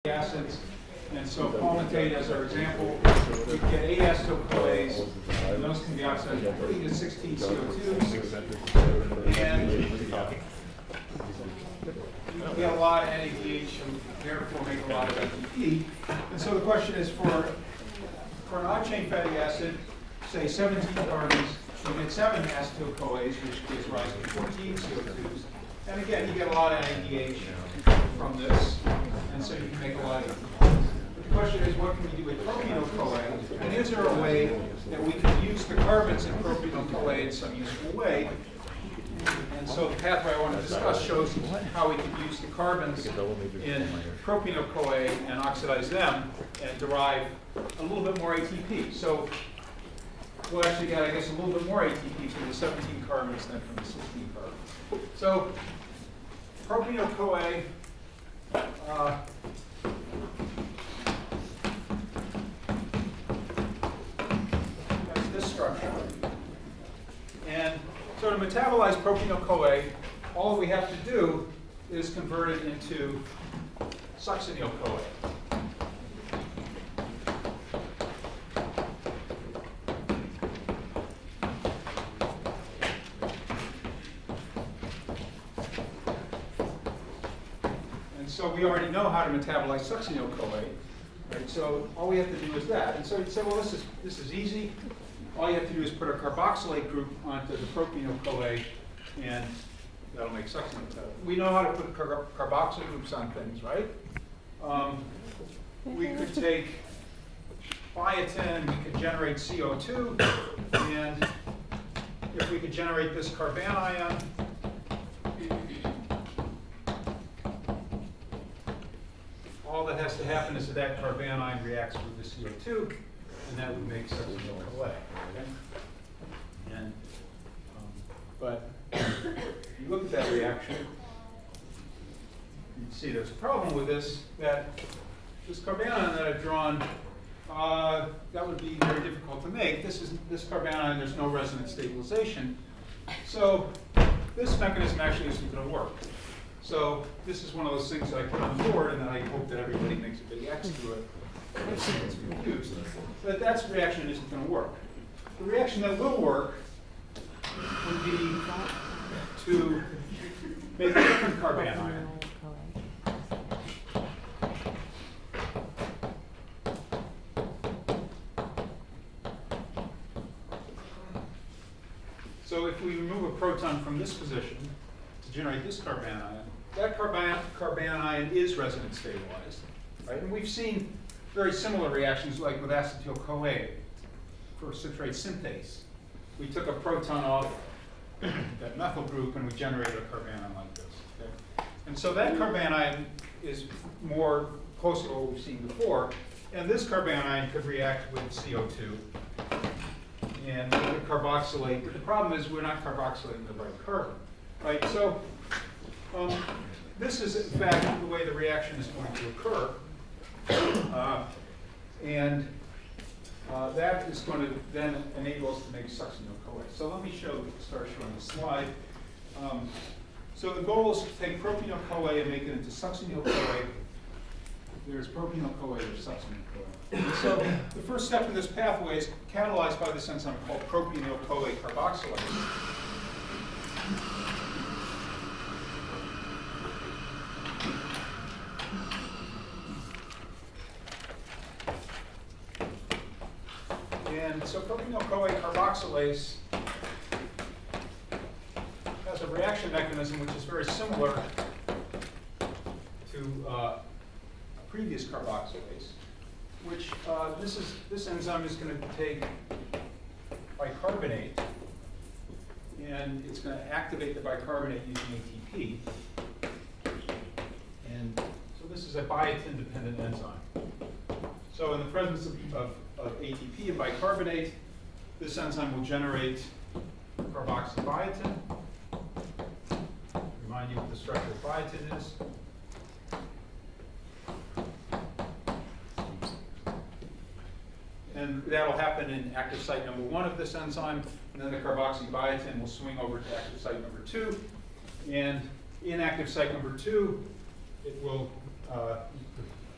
acids. And so palmitate as our example, we get 8 acetyl-CoAs, and those can be oxidized by 3 to 16 CO2s. And you get a lot of NADH and therefore make a lot of ATP. And so the question is for an odd-chain fatty acid, say 17 carbons, you get 7 acetyl-CoAs, which gives rise to 14 CO2s. And again, you get a lot of NADH from this, and so you can make a lot of ATP. The question is, what can we do with propyl-CoA? And is there a way that we can use the carbons in propyl-CoA in some useful way? And so the pathway I want to discuss shows how we can use the carbons in propyl-CoA and oxidize them and derive a little bit more ATP. So we'll actually get, I guess, a little bit more ATP from the 17 carbons than from the 16 carbons. So propyl-CoA has this structure. And so to metabolize propyl-CoA, all we have to do is convert it into succinyl-CoA. So we already know how to metabolize succinyl-CoA, right? So all we have to do is that. And so you'd say, well, this is easy. All you have to do is put a carboxylate group onto the propyl-CoA, and that'll make succinyl-CoA. We know how to put carboxyl groups on things, right? We could take biotin, we could generate CO2, and if we could generate this carbanion, all that has to happen is that carbanion reacts with the CO2, and that would make succinyl-CoA. Okay? And but you look at that reaction, you see there's a problem with this, that this carbanion that I've drawn, that would be very difficult to make. This carbanion, there's no resonance stabilization. So this mechanism actually isn't going to work. So this is one of those things that I put on the board, and then I hope that everybody makes a big X to it. It's confused. But that reaction isn't going to work. The reaction that will work would be to make a different carbanion. So if we remove a proton from this position to generate this carbanion, that carbanion is resonance stabilized, right? And we've seen very similar reactions like with acetyl-CoA for citrate synthase. We took a proton off that methyl group and we generated a carbanion like this. Okay? And so that carbanion is more close to what we've seen before. And this carbanion could react with CO2 and we could carboxylate. But the problem is we're not carboxylating the right carbon, right? So this is, in fact, the way the reaction is going to occur. That is going to then enable us to make succinyl-CoA. So let me start showing the slide. So the goal is to take propyl-CoA and make it into succinyl-CoA. There's propyl-CoA, there's succinyl-CoA. And so the first step in this pathway is catalyzed by this enzyme called propyl-CoA carboxylase. And so propyl-CoA carboxylase has a reaction mechanism which is very similar to a previous carboxylase, which this enzyme is going to take bicarbonate, and it's going to activate the bicarbonate using ATP. And so this is a biotin-dependent enzyme. So in the presence of ATP and bicarbonate, this enzyme will generate carboxybiotin. Remind you what the structure of biotin is. And that'll happen in active site number 1 of this enzyme, and then the carboxybiotin will swing over to active site number 2. And in active site number 2, it will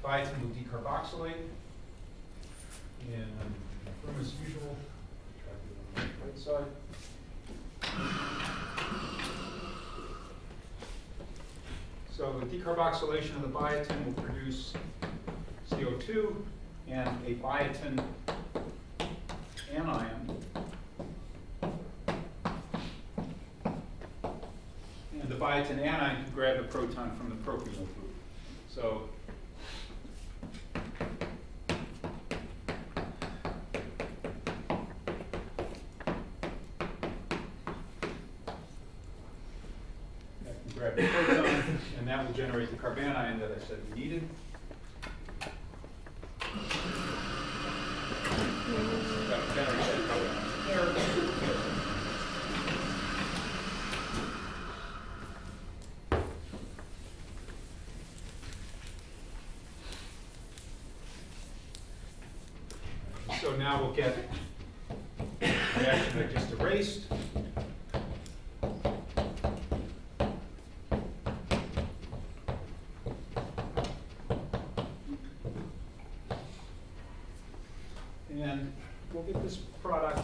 biotin will decarboxylate. And confirm as usual. Try to do it on the right side. So the decarboxylation of the biotin will produce CO2 and a biotin anion. And the biotin anion can grab the proton from the propyl group. So grab the proton, and that will generate the carbanion that I said we needed. That will generate that carbanion there. So now we'll get the reaction I just erased. And we'll get this product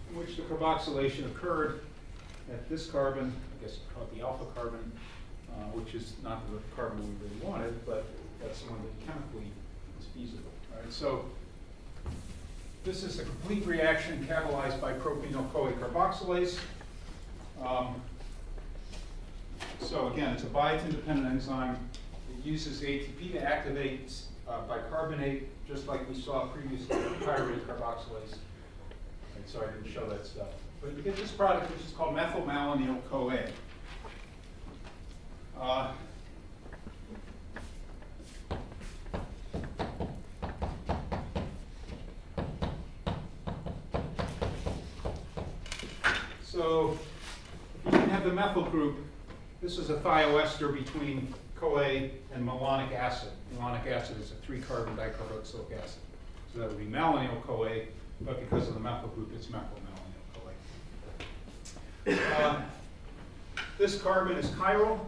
in which the carboxylation occurred at this carbon, I guess called the alpha carbon, which is not the carbon we really wanted, but that's the one that chemically is feasible. All right, so this is a complete reaction catalyzed by propyl-CoA carboxylase. So again, it's a biotin-dependent enzyme. It uses ATP to activate bicarbonate, just like we saw previously with pyruvate carboxylase. Right, so I didn't show that stuff. But you get this product, which is called methylmalonyl-CoA. So you can have the methyl group. This is a thioester between CoA and malonic acid. Malonic acid is a 3-carbon dicarboxylic acid. So that would be malonyl-CoA, but because of the methyl group, it's methylmalonyl-CoA. This carbon is chiral,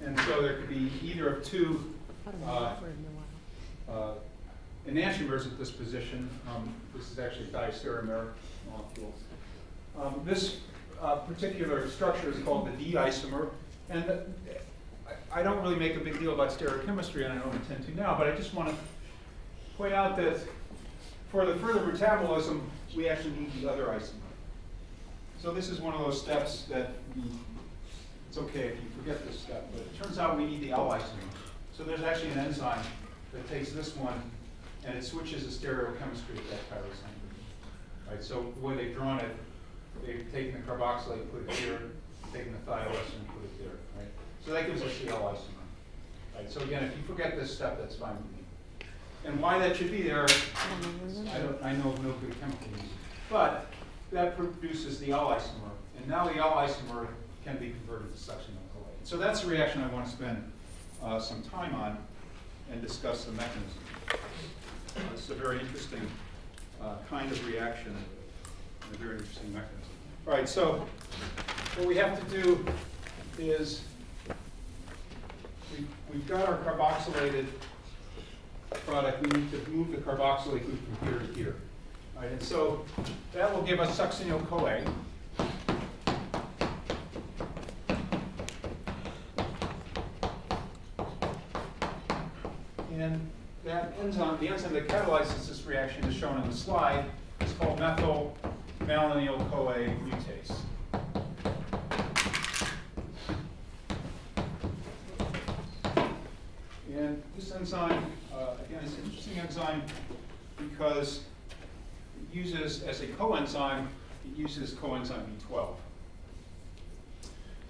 and so there could be either of two enantiomers at this position. This is actually a diastereomer molecule. This particular structure is called the D isomer, and I don't really make a big deal about stereochemistry, and I don't intend to now, but I just want to point out that for the further metabolism, we actually need the other isomer. So this is one of those steps that it's okay if you forget this step, but it turns out we need the L isomer. So there's actually an enzyme that takes this one, and it switches the stereochemistry of that tyrosine. Right, so the way they've drawn it, they've taken the carboxylate, put it here, taken the thioester, and put it there. Right? So that gives us the L isomer. Right? So again, if you forget this step, that's fine with me. And why that should be there, I know of no good chemical reason. But that produces the L isomer, and now the L isomer can be converted to succinyl-CoA. So that's the reaction I want to spend some time on and discuss the mechanism. It's a very interesting kind of reaction and a very interesting mechanism. All right, so what we have to do is we've got our carboxylated product. We need to move the carboxylate group from here to here. All right, and so that will give us succinyl-CoA. And that enzyme, the enzyme that catalyzes this reaction is shown on the slide. It's called methylmalonyl-CoA mutase. And this enzyme, again, is an interesting enzyme because it uses, as a coenzyme, it uses coenzyme B12.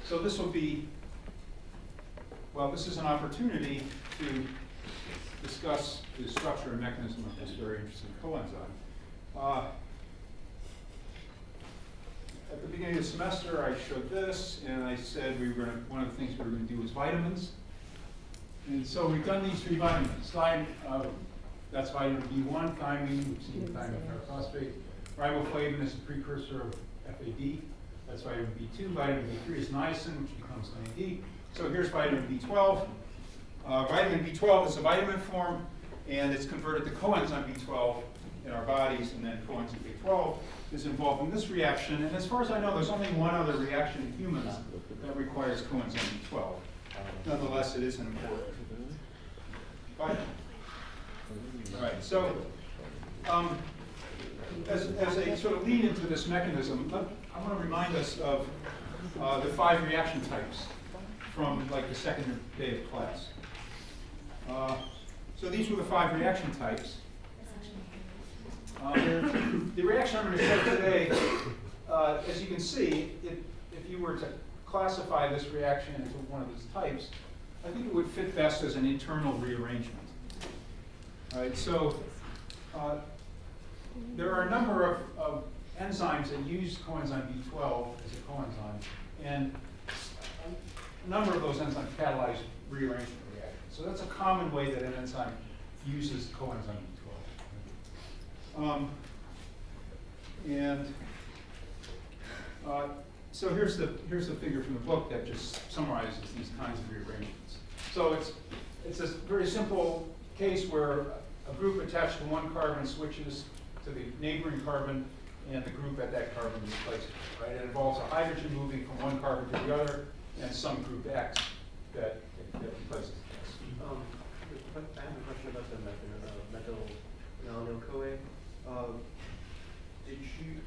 So this will be, well, this is an opportunity to discuss the structure and mechanism of this very interesting coenzyme. At the beginning of the semester, I showed this, and I said we were gonna, one of the things we were going to do was vitamins. And so we've done these 3 vitamins. That's vitamin B1, thymine, we've seen thymine pyrophosphate. Riboflavin is a precursor of FAD. That's vitamin B2. Vitamin B3 is niacin, which becomes NAD. So here's vitamin B12. Vitamin B12 is a vitamin form, and it's converted to coenzyme B12 in our bodies, and then coenzyme B12 is involved in this reaction. And as far as I know, there's only one other reaction in humans that requires coenzyme B12. Nonetheless, it is an important vitamin. All right, so as a sort of lead into this mechanism, I want to remind us of the 5 reaction types from like the second day of class. So these were the 5 reaction types. The reaction I'm going to show today, as you can see, if you were to classify this reaction into one of these types, I think it would fit best as an internal rearrangement. All right, so there are a number of enzymes that use coenzyme B12 as a coenzyme, and a number of those enzymes catalyze rearrangement reactions. So that's a common way that an enzyme uses coenzyme B12. So here's the figure from the book that just summarizes these kinds of rearrangements. So it's a very simple case where a group attached to one carbon switches to the neighboring carbon, and the group at that carbon replaces it. Right? It involves a hydrogen moving from one carbon to the other, and some group X that replaces it. I have a question about the metal-malonyl-CoA. Did you,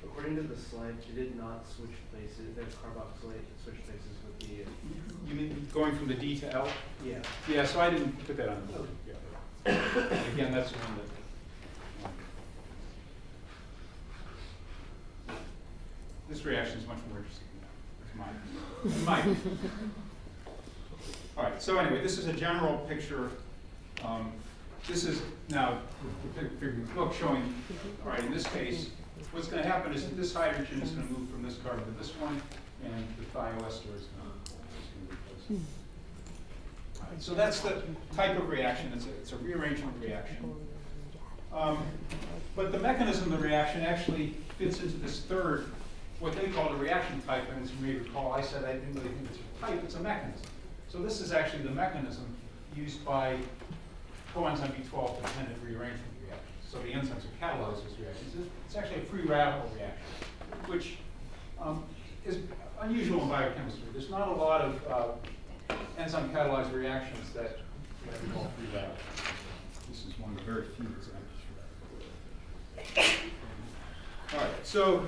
according to the slide, did it not switch places, the carboxylate switch places with the... You mean going from the D to L? Yeah. Yeah, so I didn't put that on the book. Yeah. Again, that's one that... This reaction is much more interesting than mine. All right, so anyway, this is a general picture. This is now the figure in the book showing, all right, in this case, what's going to happen is that this hydrogen is going to move from this carbon to this one, and the thioester is going to replace it. All right, so that's the type of reaction. It's a rearrangement reaction. But the mechanism of the reaction actually fits into this third, what they call a reaction type, and as you may recall, I said I didn't really think it's a type, it's a mechanism. So this is actually the mechanism used by coenzyme B12 dependent rearrangement reactions. So the enzymes are catalyzed as reactions. It's actually a free radical reaction, which is unusual in biochemistry. There's not a lot of enzyme catalyzed reactions that we call free radicals. This is one of the very few examples. All right, so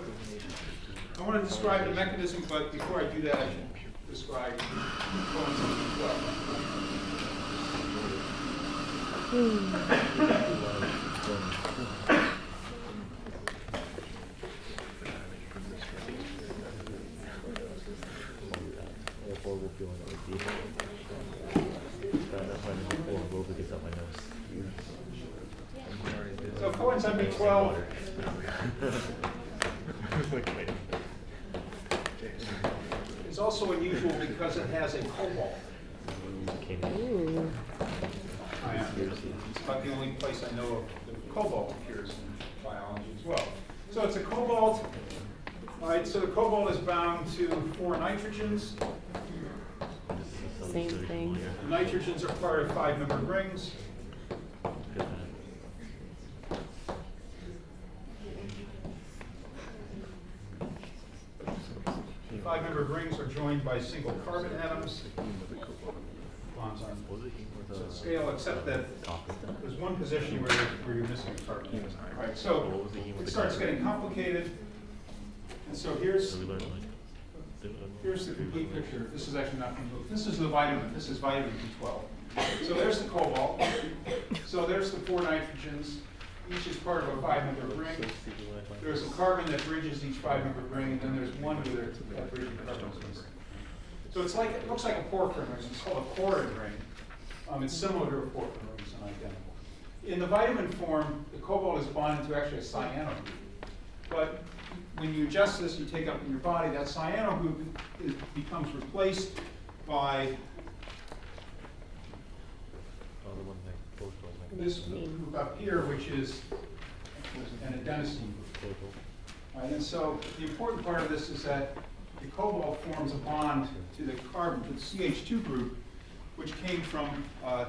I want to describe the mechanism, but before I do that, I should describe coenzyme B12. So coenzyme B12 is also unusual because it has a cobalt ion. It's about the only place I know of that cobalt appears in biology as well. So it's a cobalt. All right, so the cobalt is bound to 4 nitrogens. Same thing. The nitrogens are part of 5-membered rings. The 5-membered rings are joined by single carbon atoms. Bonds aren't to scale, except that there's one position where you're missing a carbon atom. All right, so it starts getting complicated. And so here's the complete picture. This is actually not from the book. This is the vitamin. This is vitamin B12. So there's the cobalt. So there's the 4 nitrogens. Each is part of a 5-membered ring. There's a carbon that bridges each 5-membered ring, and then there's one where that bridging carbon is missing. So it's like, it looks like a porphyrin ring. It's called a choroid ring. It's similar to a porphyrin ring, it's not identical. In the vitamin form, the cobalt is bonded to actually a cyano group. But when you adjust this, you take up in your body, that cyano group becomes replaced by this group up here, which is an adenosine group. All right, and so the important part of this is that the cobalt forms a bond to the carbon, to the CH2 group, which came from the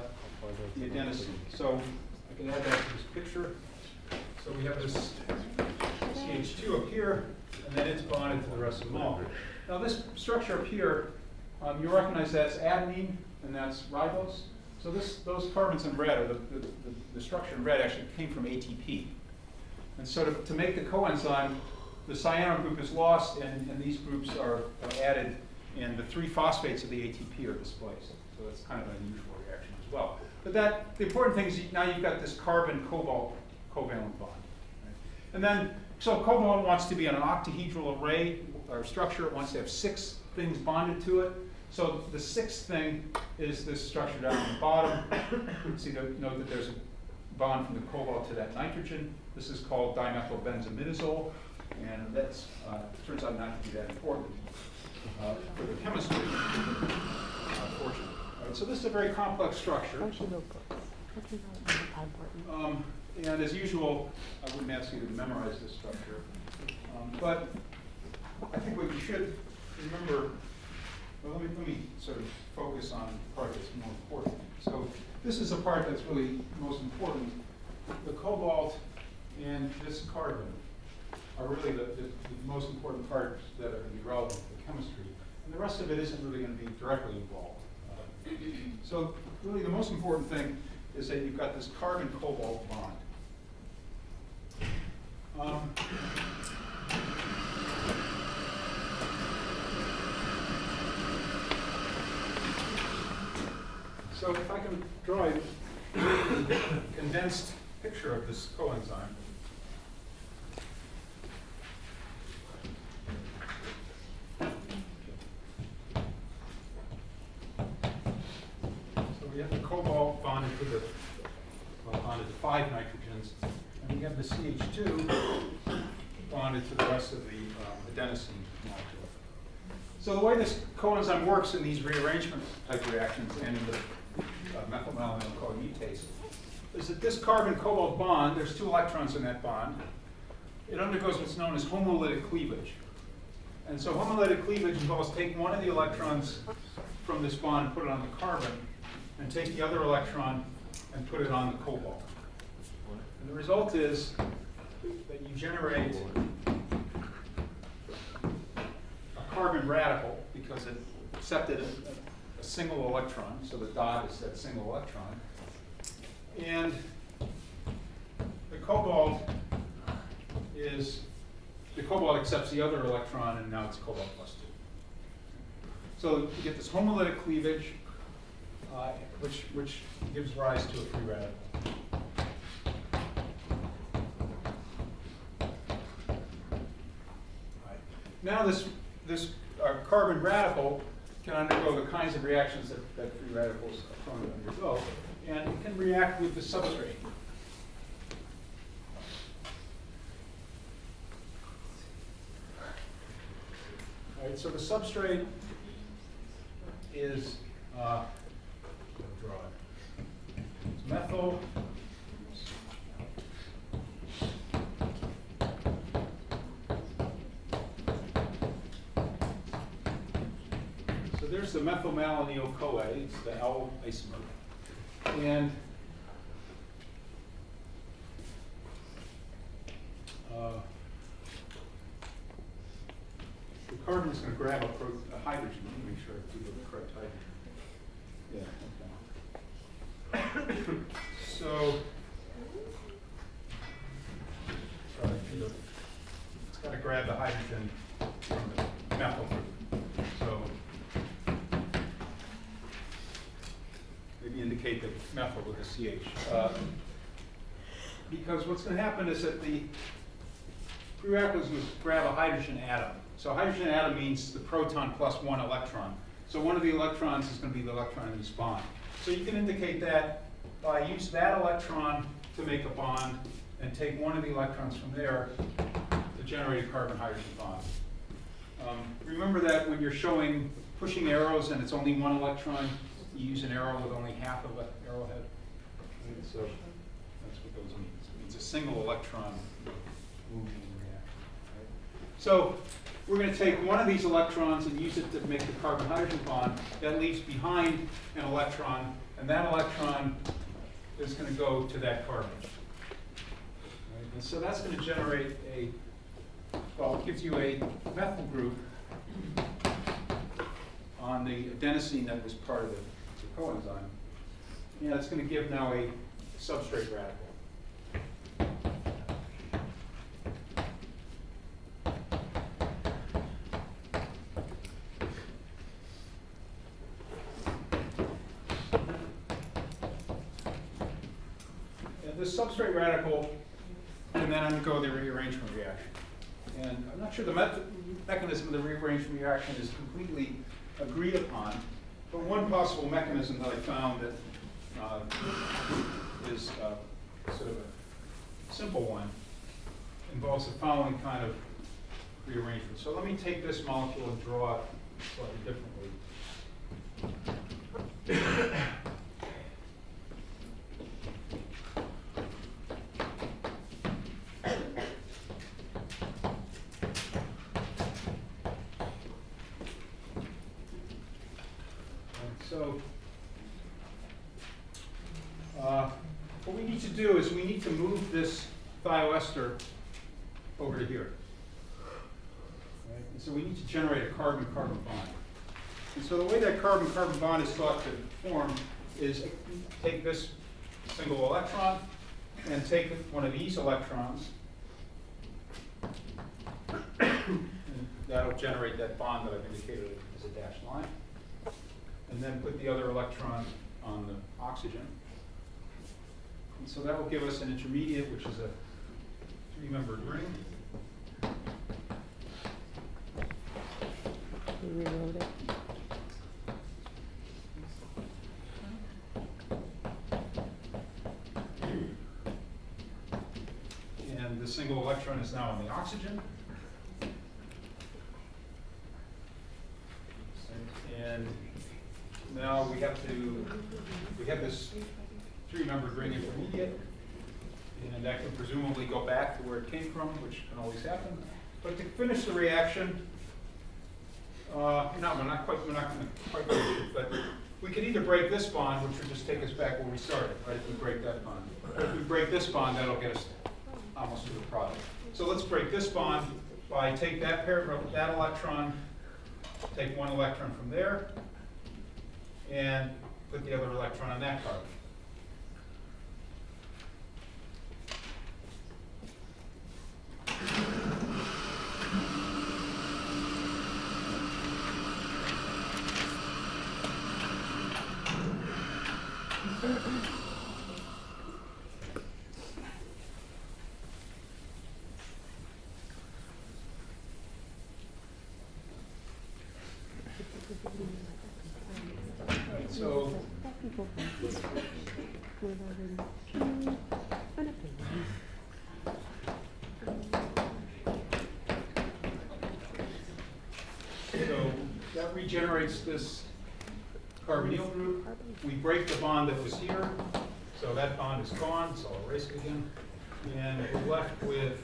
adenosine. So I can add that to this picture. So we have this CH2 up here, and then it's bonded to the rest of the molecule. Now this structure up here, you recognize that's adenine, and that's ribose. So those carbons in red, or the structure in red, actually came from ATP. And so to make the coenzyme, the cyano group is lost, and these groups are added, and the 3 phosphates of the ATP are displaced. So that's kind of an unusual reaction as well. But the important thing is now you've got this carbon-cobalt covalent bond. Right? And then, so cobalt wants to be an octahedral array or structure. It wants to have 6 things bonded to it. So the 6th thing is this structure down at the bottom. See, note that there's a bond from the cobalt to that nitrogen. This is called dimethylbenzimidazole, and that turns out not to be that important for the chemistry, fortunately. Right, so this is a very complex structure. And as usual, I wouldn't ask you to memorize this structure. But I think what you should remember, well, let me sort of focus on the part that's more important. So this is the part that's really most important. The cobalt and this carbon are really the most important parts that are going to be relevant to chemistry. And the rest of it isn't really going to be directly involved. So really the most important thing is that you've got this carbon-cobalt bond. So if I can draw a condensed picture of this coenzyme. So we have the cobalt bonded to bonded to 5 nitrogens, and we have the CH2 bonded to the rest of the adenosine molecule. So the way this coenzyme works in these rearrangement type reactions and in the methylmalonyl-CoA mutase is that this carbon-cobalt bond, there's 2 electrons in that bond. It undergoes what's known as homolytic cleavage. And so homolytic cleavage involves taking one of the electrons from this bond and put it on the carbon, and take the other electron and put it on the cobalt. And the result is that you generate a carbon radical because it accepted a single electron, so the dot is that single electron. And the cobalt accepts the other electron, and now it's cobalt +2. So you get this homolytic cleavage, which gives rise to a free radical. Right. Now this carbon radical can undergo the kinds of reactions that free radicals are prone to undergo, and it can react with the substrate. All right, so the substrate is it's methyl. So there's the methylmalonyl-CoA, it's the L isomer. And the carbon is going to grab a hydrogen. Let me make sure I do the correct hydrogen. Yeah, okay. So, sorry, it's got to grab the hydrogen from the methyl group. So, maybe indicate the methyl with a CH. Because what's going to happen is that the free radicals would grab a hydrogen atom. So hydrogen atom means the proton plus 1 electron. So one of the electrons is going to be the electron in this bond. So you can indicate that by use that electron to make a bond and take one of the electrons from there to generate a carbon-hydrogen bond. Remember that when you're showing pushing arrows and it's only 1 electron, you use an arrow with only half of an arrowhead. So those means. It means a single electron moving in the reaction. Right? So we're going to take one of these electrons and use it to make the carbon-hydrogen bond. That leaves behind an electron, and that electron is going to go to that carbon. Right? And so that's going to generate a, well, it gives you a methyl group on the adenosine that was part of the coenzyme. And it's going to give now a substrate radical. And this substrate radical can then undergo the rearrangement reaction. And I'm not sure the mechanism of the rearrangement reaction is completely agreed upon, but one possible mechanism that I found that is sort of a simple one involves the following kind of rearrangement. So let me take this molecule and draw it slightly differently. So what we need to do is we need to move this thioester over to here. Right? And so we need to generate a carbon-carbon bond. And so the way that carbon-carbon bond is thought to form is take this single electron and take one of these electrons, and that'll generate that bond that I've indicated as a dashed line. And then put the other electron on the oxygen. And so that will give us an intermediate, which is a three-membered ring. We rewrote it. And the single electron is now on the oxygen. And now we have this three-membered ring intermediate, and that can presumably go back to where it came from, which can always happen. But to finish the reaction, no, we're not going to quite finish it, but we can either break this bond, which would just take us back where we started, right, if we break that bond. But if we break this bond, that'll get us almost to the product. So let's break this bond by take that electron, take one electron from there, and put the other electron on that carbon. Right, so that regenerates this carbonyl group. We break the bond that was here, so that bond is gone, so I'll erase it again. And we're left with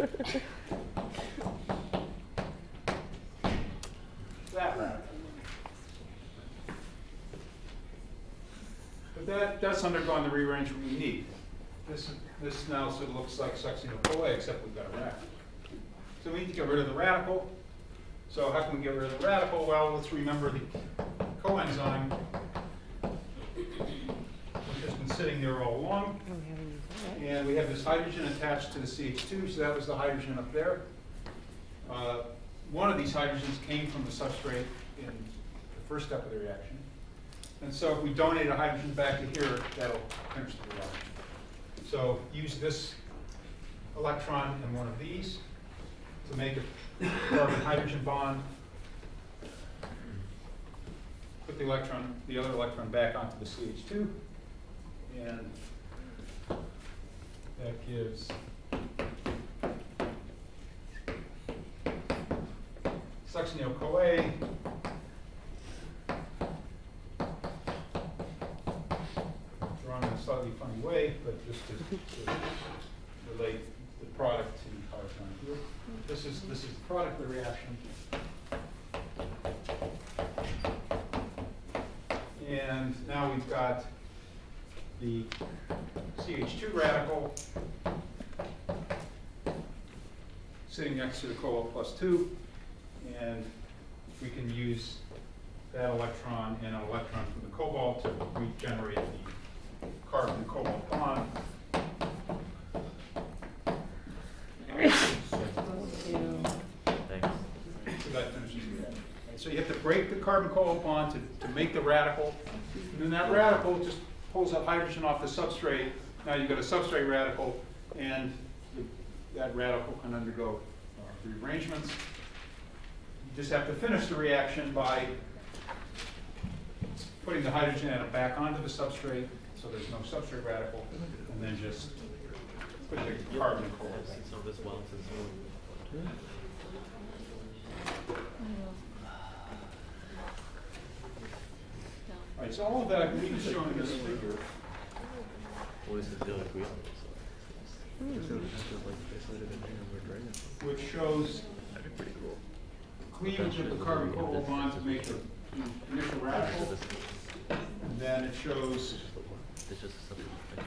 that radical. But that does undergo the rearrangement we need. This now sort of looks like succinyl-CoA, except we've got a radical. So we need to get rid of the radical. So how can we get rid of the radical? Well, let's remember the coenzyme, which has been sitting there all along. And we have this hydrogen attached to the CH2, so that was the hydrogen up there. One of these hydrogens came from the substrate in the first step of the reaction. And so if we donate a hydrogen back to here, that'll finish the reaction. So use this electron and one of these to make a carbon-hydrogen bond. Put the other electron back onto the CH2, and that gives succinyl-CoA. Drawn in a slightly slightly funny way, but just to relate the product to carbon here. This is the product of the reaction. And now we've got the CH2 radical sitting next to the cobalt +2, and we can use that electron and an electron from the cobalt to regenerate the carbon-cobalt bond. So that finishes it. So you have to break the carbon-cobalt bond to make the radical, and then that radical just pulls up hydrogen off the substrate. Now you've got a substrate radical, and that radical can undergo rearrangements. You just have to finish the reaction by putting the hydrogen atom back onto the substrate, so there's no substrate radical, and then just put the carbon and cobalt back. All right, so all of that I believe is shown in this figure. Which shows cleavage of the carbon-cobalt bond to make the initial radical. And then it shows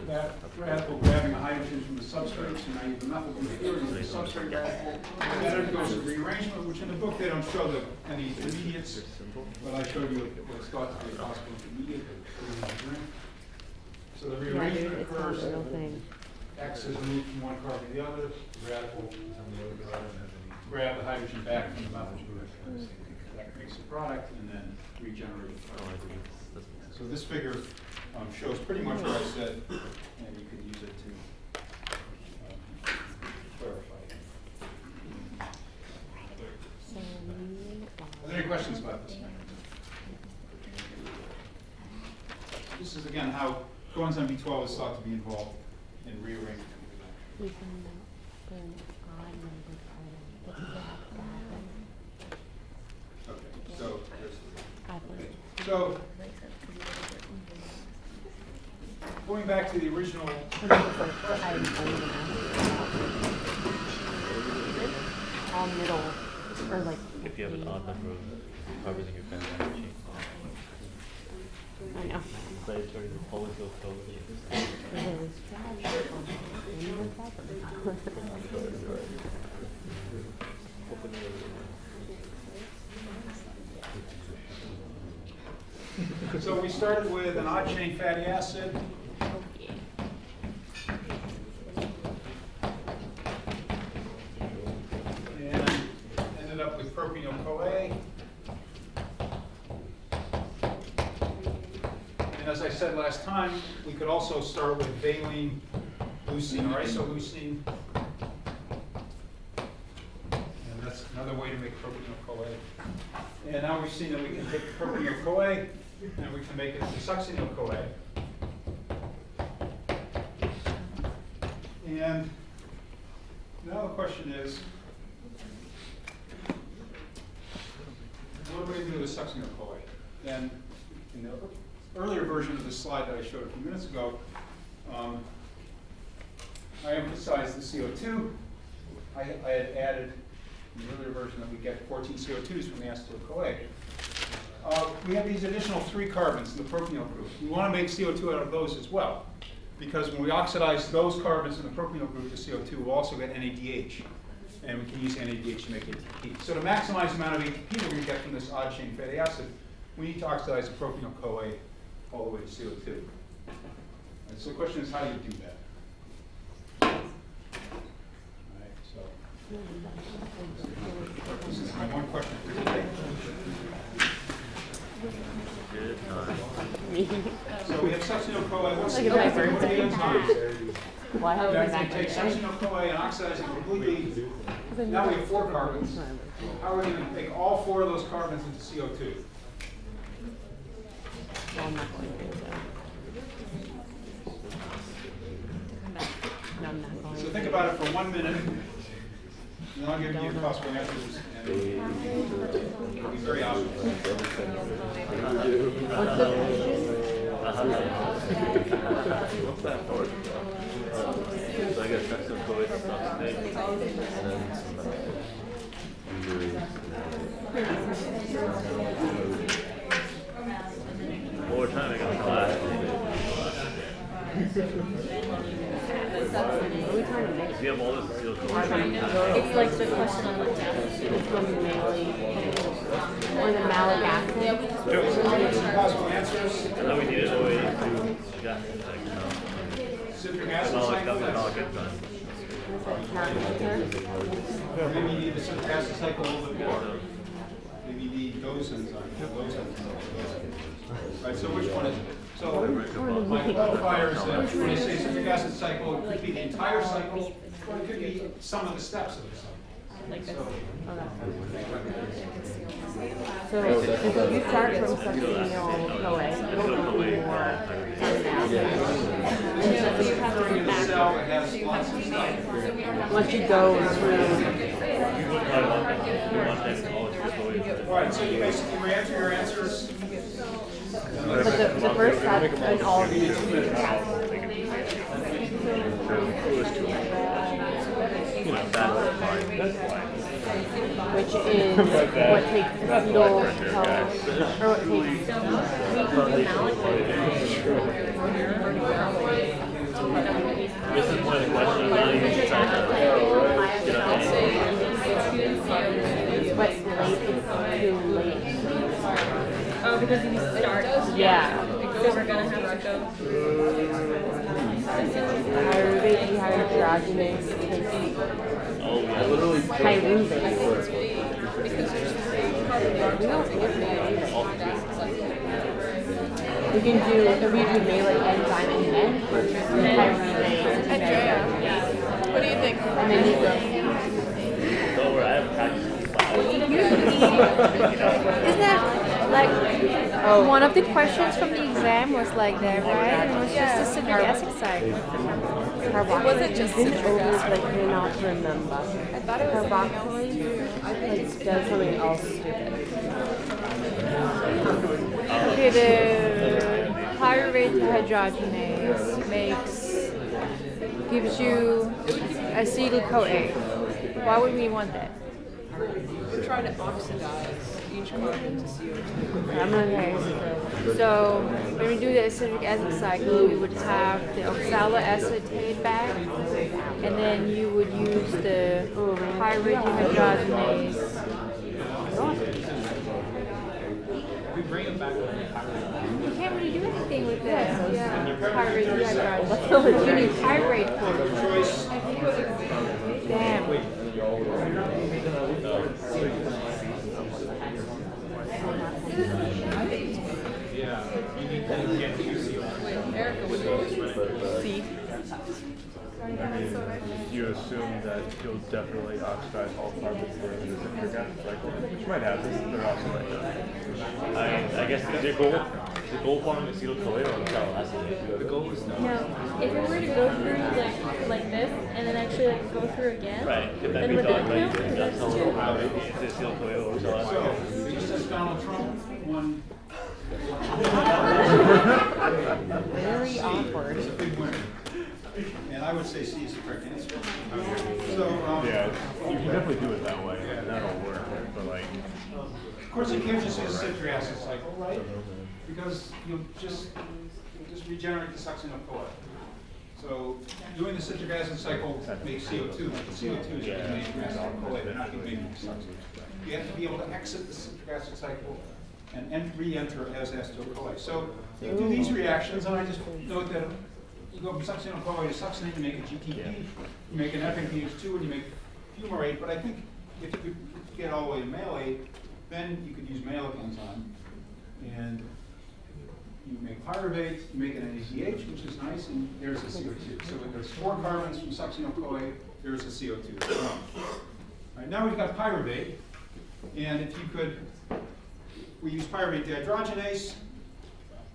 that radical grabbing a hydrogen from the substrate, so now you have a methyl group here, you have the substrate radical. And then it goes to rearrangement, which in the book they don't show any intermediates, but I showed you what's thought to be a possible intermediate. So the rearrangement occurs. X is moved from one carbon to the other, the radical is on the other side, and then grab the hydrogen back from the methyl group. That makes a product, and then regenerate the product. So this figure shows pretty much what I said, and you can use it to clarify. Are there any questions about this? This is, again, how coenzyme B12 is thought to be involved in rearrangement. Okay, so going back to the original all middle, or like if you have an odd number of carbons in your family chain. I know. So it's turning the polycyl code. So we started with an odd chain fatty acid. And ended up with propionyl-CoA. And as I said last time, we could also start with valine, leucine, or isoleucine. And that's another way to make propionyl-CoA. And now we've seen that we can take propionyl-CoA and we can make it succinyl-CoA. And now the question is, what are we going to do with succinyl-CoA? And in the earlier version of the slide that I showed a few minutes ago, I emphasized the CO2. I had added in the earlier version that we get 14 CO2s from the acetyl-CoA. We have these additional 3 carbons in the propionyl group. We want to make CO2 out of those as well, because when we oxidize those carbons in the propionyl group to CO2, we'll also get NADH, and we can use NADH to make ATP. So to maximize the amount of ATP we're going to get from this odd chain fatty acid, we need to oxidize the propionyl-CoA all the way to CO2. And so the question is, how do you do that? This is my one question for today. So we have succinyl-CoA. What's the enzyme? Why have Yeah, we take succinyl-CoA and oxidize it completely. Now we have 4 carbons. How are we going to make all 4 of those carbons into CO2? Well, I'm not going to do that. No, I'm not going So to. think about it for 1 minute, and I'll give you a possible answers. And it'll be very obvious. What's the question? What's that for? So I guess that's some fluid stuff today. And then some injuries. Well, we're trying to make a class. What are we trying to make? We have all this sealed It's like the question on the test. It's from Malay or the malic acid. Possible answers. And then we needed a way to suggest like, Citric acid malic cycle. malic enzyme. Or maybe you need the citric acid cycle a little bit more. Maybe you need those enzymes. Right, so which one is it? So my qualifier is that when I say citric acid cycle, it could be the entire cycle, or it could be some of the steps of the cycle. Like this. So if you start from succinyl-CoA, it'll be more This cell that has lots of stuff. once you go through. All right, so you basically ran through your answers. But the first step in all of these is which is what takes acetyl or what takes This is one of the questions about but late is too late. Oh, because if you start, Yeah. so we're gonna have to go. Pyruvate dehydrogenase takes pyruvate. We can do if we do malate enzyme and then pyruvate. Andrea, what do you think? And then you go. Isn't that like one of the questions from the exam was like that, right? And it was just a citric acid cycle. Carboxylate. wasn't just Didn't citric over acid. like cannot remember. I thought it was Carboxylate like does something else stupid. okay, the pyruvate dehydrogenase gives you acetyl-CoA. Why would we want that? We're trying to oxidize each carbon to CO2. Okay. So when we do the acetic acid cycle, we would have the oxaloacetate back, and then you would use the pyruvate dehydrogenase. We bring it back. You can't really do anything with that. Yeah, pyruvate dehydrogenase. You need pyruvate for it. Choice. Damn. Yeah, you need to get QC. Erica, what do you think? You assume that you'll definitely oxidize all carbons during the citric acid cycle, which might happen, but also might not. I guess the goal forming acetyl-CoA or oxaloacetate. The goal is No, if we were to go through like this and then actually like go through again, Right. Could that then be would done that by count? using That's just two. acetyl-CoA or So, oxaloacetate? just as Donald Trump won. Very awkward. He's a big winner. And I would say C is the correct answer. So, Yeah, you can definitely do it that way, and that'll work, but like, of course, you can't just use citric acid cycle, right? Because you'll just regenerate the succinyl-CoA. So doing the citric acid cycle makes CO2, but the CO2 is being made from acetyl-CoA, they're not being made from succinyl. You have to be able to exit the citric acid cycle and re-enter as acetyl-CoA. So you do these reactions, and I just note that you go from succinyl-CoA to succinate, you make a GTP, you make an FAPH2, and you make fumarate. But I think if you could get all the way to malate, then you could use malic enzyme, and you make pyruvate, you make an NADH, which is nice, and there's a CO2. So when there's 4 carbons from succinyl-CoA, there's a CO2. All right, now we've got pyruvate, and if you could, we use pyruvate dehydrogenase.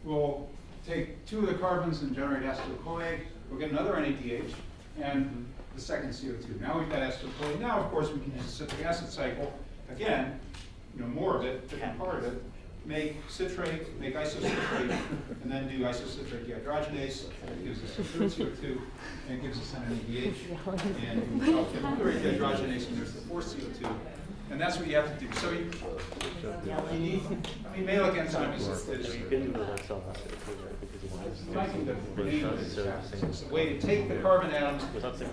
We'll take 2 of the carbons and generate acetyl-CoA. We'll get another NADH and the second CO2. Now we've got acetyl-CoA. Now, of course, we can use the citric acid cycle. Again, more of it, different part of it. make citrate, make isocitrate, and then do isocitrate dehydrogenase. It gives us a third CO2, and it gives us an NADH. And we chlorate dehydrogenase, and there's the fourth CO2. And that's what you have to do. So you need, I mean, malic enzyme is it's a way to take the carbon atoms,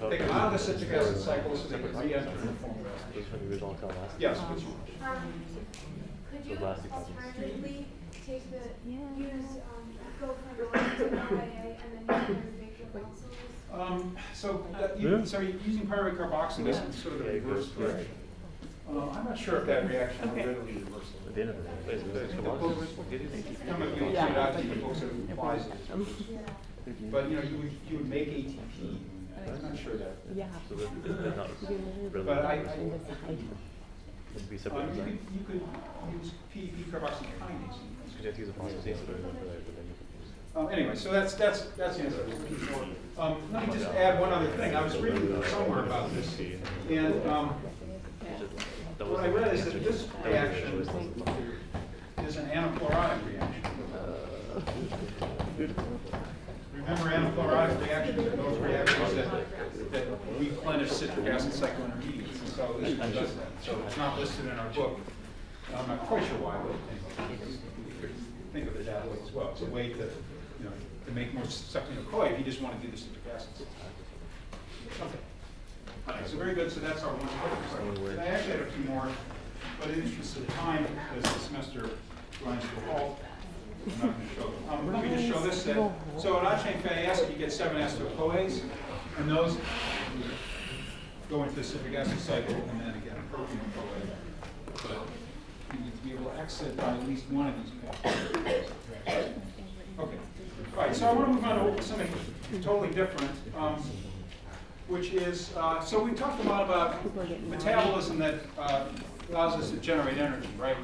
take them out of the citric acid cycle so they can re-enter the formula. Yes, but you, could you alternatively take the, go from the to LAA and then use the fossils? so you're using pyruvate carboxylase in sort of the reverse direction. I'm not sure if that reaction is readily reversible. At the end of it, Some of you will point out to you books that implies it. But you would make ATP. I'm not sure that. Yeah. So they're not really But it'd be separate. you could use PEP carboxykinase. You have to use a phosphatase for that, but then Anyway, so that's the answer. Let me just add one other thing. I was reading somewhere about this, and what I read is that this reaction is an anachlorotic reaction. Remember, anachlorotic reactions are those reactions that replenish citric acid cycle intermediates. And so this one does that. So it's not listed in our book. I'm not quite sure why, but you could think of it that way as well. It's a way to make more succinyl-CoA if you just want to do the citric acids. Okay. All right, so very good. So that's our one question. And I actually had a few more, but in the interest of time, as the semester grinds to a halt, I'm not going to show them. Let me just show this. So an odd-chain fatty acid, you get 7 acetyl-CoAs, and those go into the citric acid cycle, and then again a protein-CoA. But you need to be able to exit by at least one of these pathways. Okay. All right. So I want to move on to something totally different. Which is, so we talked a lot about metabolism that allows us to generate energy, right?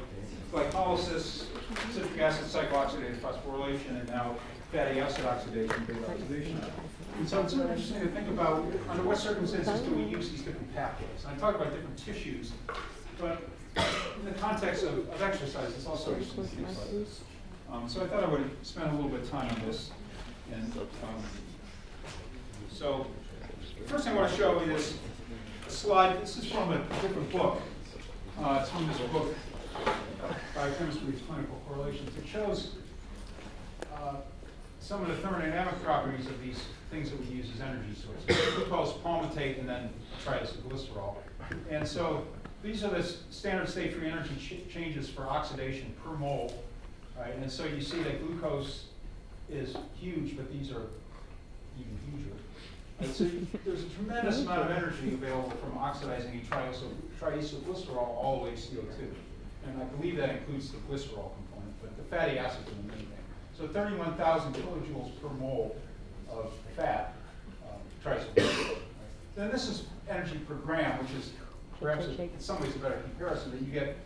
Glycolysis, citric acid cyclooxidative phosphorylation, and now fatty acid oxidation, beta oxidation. And so it's really interesting to think about under what circumstances do we use these different pathways. And I talk about different tissues, but in the context of exercise, it's also interesting to things like this. So I thought I would spend a little bit of time on this. And so the first thing I want to show is a slide. This is from a different book. It's from this book, Biochemistry with Clinical Correlations. It shows some of the thermodynamic properties of these things that we use as energy sources. Glucose, palmitate, and then triacylglycerol. And so these are the standard state free energy changes for oxidation per mole. Right? And so you see that glucose is huge, but these are even huger. And so there's a tremendous amount of energy available from oxidizing a triacylglycerol all the way to CO2. And I believe that includes the glycerol component, but the fatty acids are the main thing. So 31,000 kilojoules per mole of fat, triacylglycerol. Right? Then this is energy per gram, which is perhaps in some ways a better comparison, that you get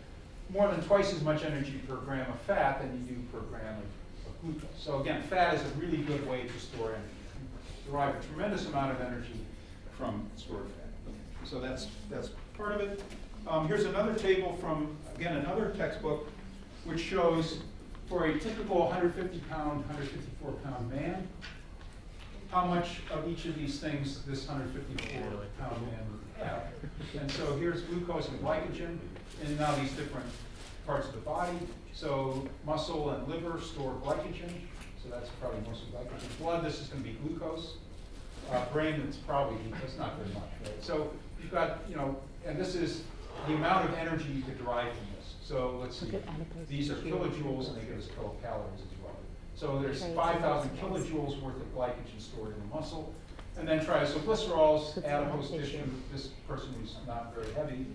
more than twice as much energy per gram of fat than you do per gram of glucose. So again, fat is a really good way to store energy. You derive a tremendous amount of energy from stored fat. So that's part of it. Here's another table from, again, another textbook, which shows for a typical 150-pound, 154-pound man, how much of each of these things this 154-pound man would have. And so here's glucose and glycogen in now these different parts of the body. So muscle and liver store glycogen, so that's probably mostly glycogen. Blood, this is going to be glucose. Brain, it's probably, that's not very much, right? So you've got, and this is the amount of energy you could derive from this. So let's see, these are kilojoules, and they give us kilocalories as well. So there's 5,000 kilojoules worth of glycogen stored in the muscle. And then triacylglycerols, adipose tissue. This person who's not very heavy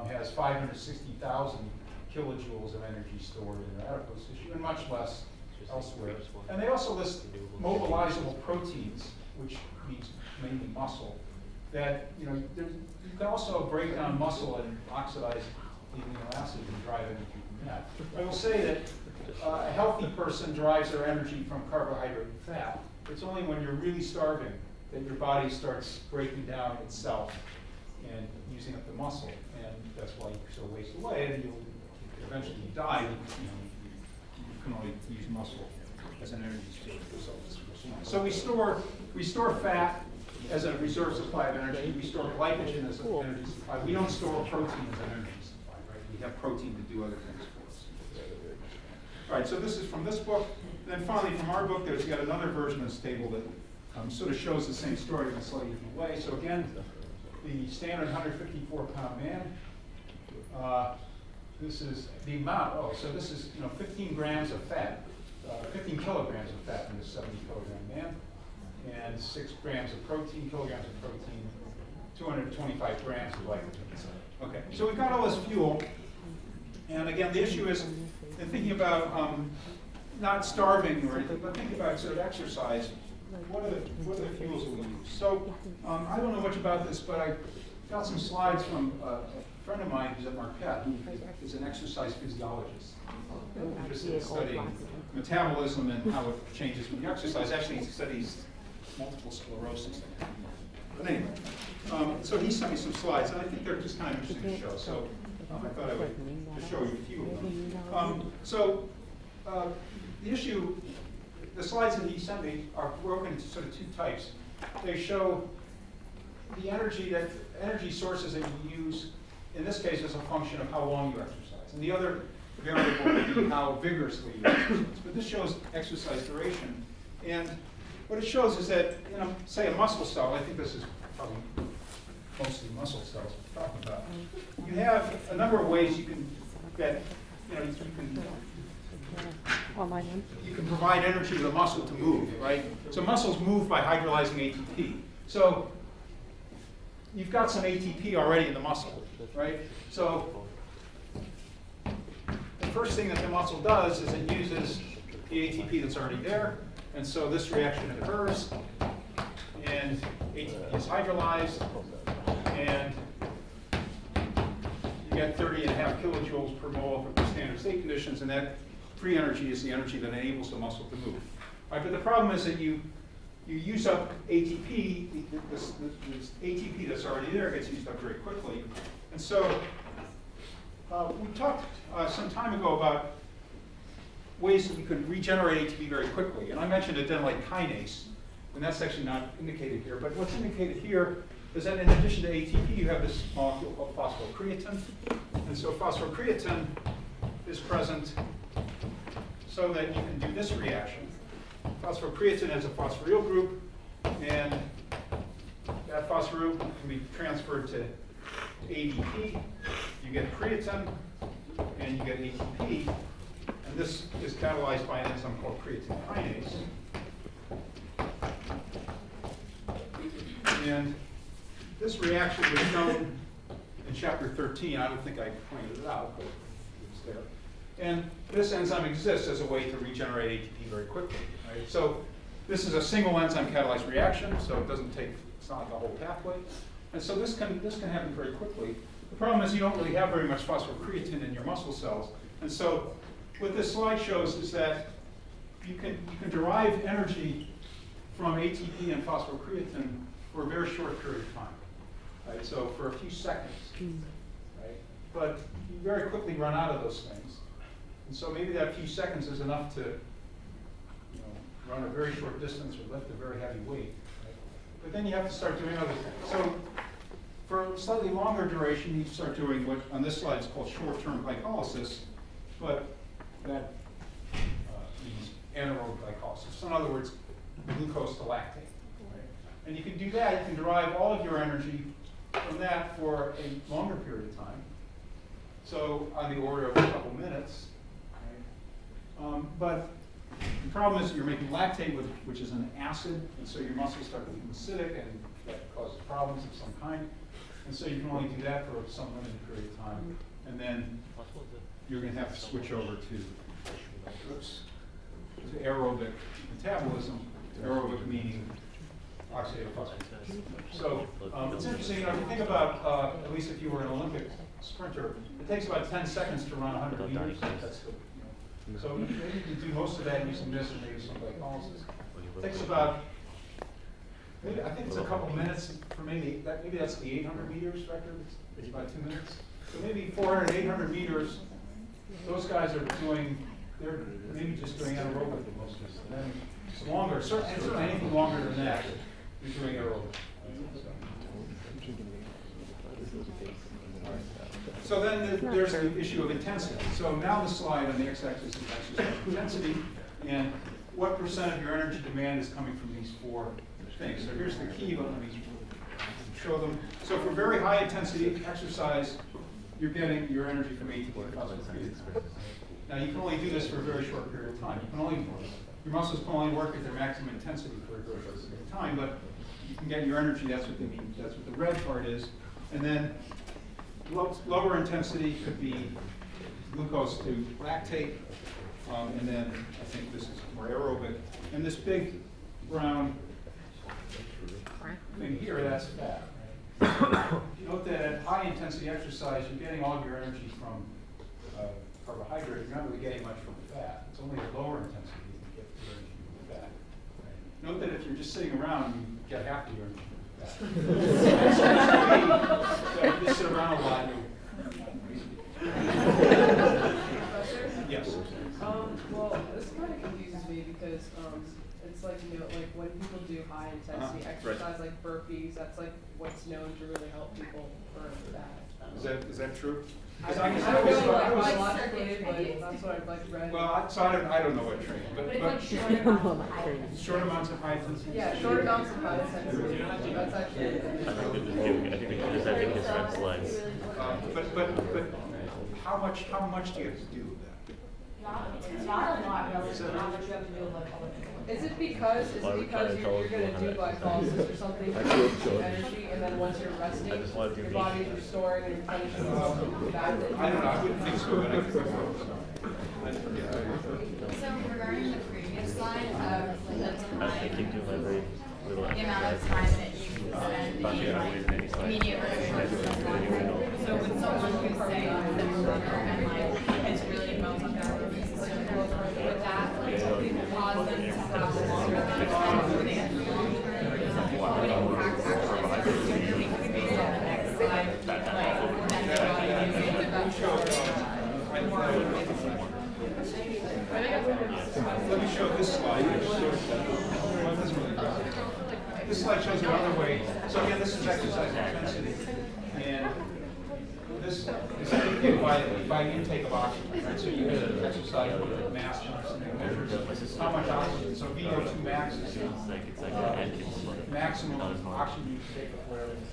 has 560,000 kilojoules of energy stored in their adipose tissue, and much less elsewhere. And they also list mobilizable proteins, which means mainly muscle, that you can also break down muscle and oxidize the amino acids and drive energy from that. I will say that a healthy person derives their energy from carbohydrate and fat. It's only when you're really starving that your body starts breaking down itself and using up the muscle, and that's why you sort of waste away, and you'll eventually die can only use muscle as an energy source. So we store fat as a reserve supply of energy. We store glycogen as an energy supply. We don't store protein as an energy supply, right? We have protein to do other things for us. All right, so this is from this book. Then finally, from our book, there's yet another version of this table that sort of shows the same story in a slightly different way. So again, the standard 154-pound man. This is the amount. Oh, so this is 15 grams of fat, 15 kilograms of fat in this 70-kilogram man, and 6 grams of protein, kilograms of protein, 225 grams of glycogen. Okay, so we've got all this fuel, and again, the issue is in thinking about not starving or anything, but thinking about sort of exercise. What are the fuels that we use? So I don't know much about this, but I got some slides from a friend of mine who's at Marquette, who is an exercise physiologist, interested in studying metabolism and how it changes when you exercise. Actually, he studies multiple sclerosis. But anyway, so he sent me some slides, and I think they're just kind of interesting to show. So I thought I would just show you a few of them. The issue, the slides that he sent me are broken into sort of two types. They show the energy sources that you use, in this case, as a function of how long you exercise. And the other variable would be how vigorously you exercise. But this shows exercise duration. And what it shows is that, say a muscle cell, I think this is probably mostly muscle cells we're talking about. You have a number of ways you can you can provide energy to the muscle to move, right? So muscles move by hydrolyzing ATP. So you've got some ATP already in the muscle, right? So the first thing that the muscle does is it uses the ATP that's already there, and so this reaction occurs, and ATP is hydrolyzed, and you get 30.5 kilojoules per mole for standard state conditions, and that free energy is the energy that enables the muscle to move. All right, but the problem is that you use up ATP, this ATP that's already there gets used up very quickly. And so we talked some time ago about ways that you can regenerate ATP very quickly. And I mentioned adenylate kinase, and that's actually not indicated here. But what's indicated here is that in addition to ATP, you have this molecule called phosphocreatine. And so phosphocreatine is present so that you can do this reaction. Phosphocreatine has a phosphoryl group, and that phosphoryl can be transferred to ADP. You get creatine, and you get ATP, and this is catalyzed by an enzyme called creatine kinase. And this reaction was shown in chapter 13. I don't think I pointed it out, but it's there. And this enzyme exists as a way to regenerate ATP very quickly. Right? So this is a single enzyme catalyzed reaction, so it doesn't take, it's not like a whole pathway. And so this can happen very quickly. The problem is you don't really have very much phosphocreatine in your muscle cells. And so what this slide shows is that you can derive energy from ATP and phosphocreatine for a very short period of time. Right? So for a few seconds. Right? But you very quickly run out of those things. And so maybe that few seconds is enough to run a very short distance or lift a very heavy weight. Right? But then you have to start doing other things. So for slightly longer duration, you start doing what on this slide is called short-term glycolysis, but that means anaerobic glycolysis. So in other words, glucose to lactate. Right? And you can do that, you can derive all of your energy from that for a longer period of time. So on the order of a couple minutes. Right? But the problem is you're making lactate, which is an acid, and so your muscles start becoming acidic, and that causes problems of some kind. And so you can only do that for some limited period of time. And then you're going to have to switch over to aerobic metabolism. Aerobic meaning oxidative phosphorus. So it's interesting, if you think about, at least if you were an Olympic sprinter, it takes about 10 seconds to run 100 meters. That's the, so maybe you can do most of that using this and maybe some glycolysis. It takes about, I think it's a couple minutes for maybe that's the 800 meters record. It's about 2 minutes. So maybe 400, 800 meters, those guys are doing they're maybe just doing anaerobic most of the time. It's longer, certainly anything longer than that, you're doing aerobic. So then there's the issue of intensity. So now the slide on the x-axis is exercise intensity, and what percent of your energy demand is coming from these four things. So here's the key, but let me show them. So for very high intensity exercise, you're getting your energy from ATP phosphorus. Now you can only do this for a very short period of time. Your muscles can only work at their maximum intensity for a very short period of time, but you can get your energy, that's what they mean, that's what the red part is. And then lower intensity could be glucose to lactate, and then I think this is more aerobic. And this big brown thing here, that's fat. Note that at high intensity exercise, you're getting all of your energy from carbohydrate. You're not really getting much from fat. It's only at lower intensity you can get your energy from fat. Note that if you're just sitting around, you get half of your energy from fat. If you sit around a lot, yes. Well, this kind of confuses me because it's like, you know, like when people do high intensity exercise, like burpees, that's like what's known to really help people burn fat. Is that true? I don't know like biologically, but that's what I've like read. Well, so I don't know what training, but short amounts of high intensity. Yeah, short amounts of high intensity. That's actually. I think we can just have different slides. But how much do you have to do with that? Not a lot, relative to how much you have to do with like other things. Is it because you're going to do glycolysis or something to energy, and then once you're resting, your body is restoring and replenishing back? I don't know. I wouldn't think so. But I could be wrong. So regarding the previous slide of the I keep doing my very little the amount of time that you spend in immediate recovery. So with someone who's say on the runner and like it's really about with that, cause them to have a longer lifespan before they have long-term would impact actually based on the next slide, like then their body using the Let me show this slide. This slide shows another way. So again, this is exercise intensity, and this is indicated by intake of oxygen, right? So you get an exercise mass or something measures how much oxygen. So VO2 max is maximum oxygen you can take.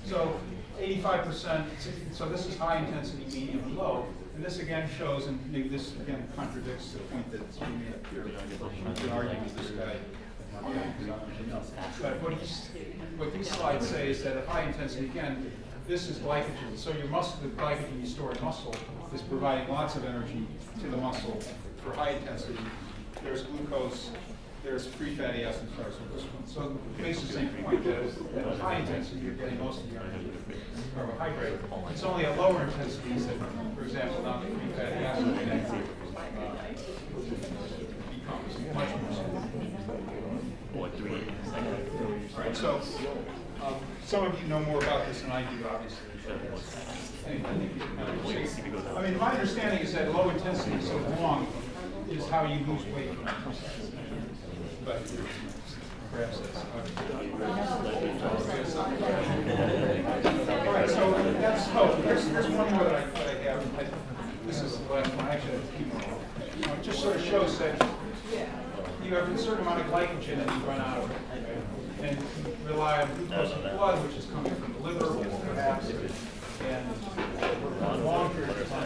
So 85%. So this is high intensity, medium, and low. And this again shows, and maybe this again contradicts the point that's being made up here. You can argue with this guy. But what these slides say is that at high intensity, again, this is glycogen. So your muscle, the glycogen you store in muscle, is providing lots of energy to the muscle for high intensity. There's glucose, there's free fatty acids, so basically the same point that at high intensity you're getting most of your energy from carbohydrate. It's only at lower intensities that, for example, now the free fatty acid becomes much more significant. Right, so some of you know more about this than I do, obviously. I mean, my understanding is that low intensity, so long, is how you lose weight. But perhaps that's all right, so that's there's one more that I have. This is the last one. Actually, I have to keep one. It just sort of shows that you have a certain amount of glycogen and you run out of it. And you rely on glucose in the blood, which is coming from the liver, perhaps, and for a long period of time.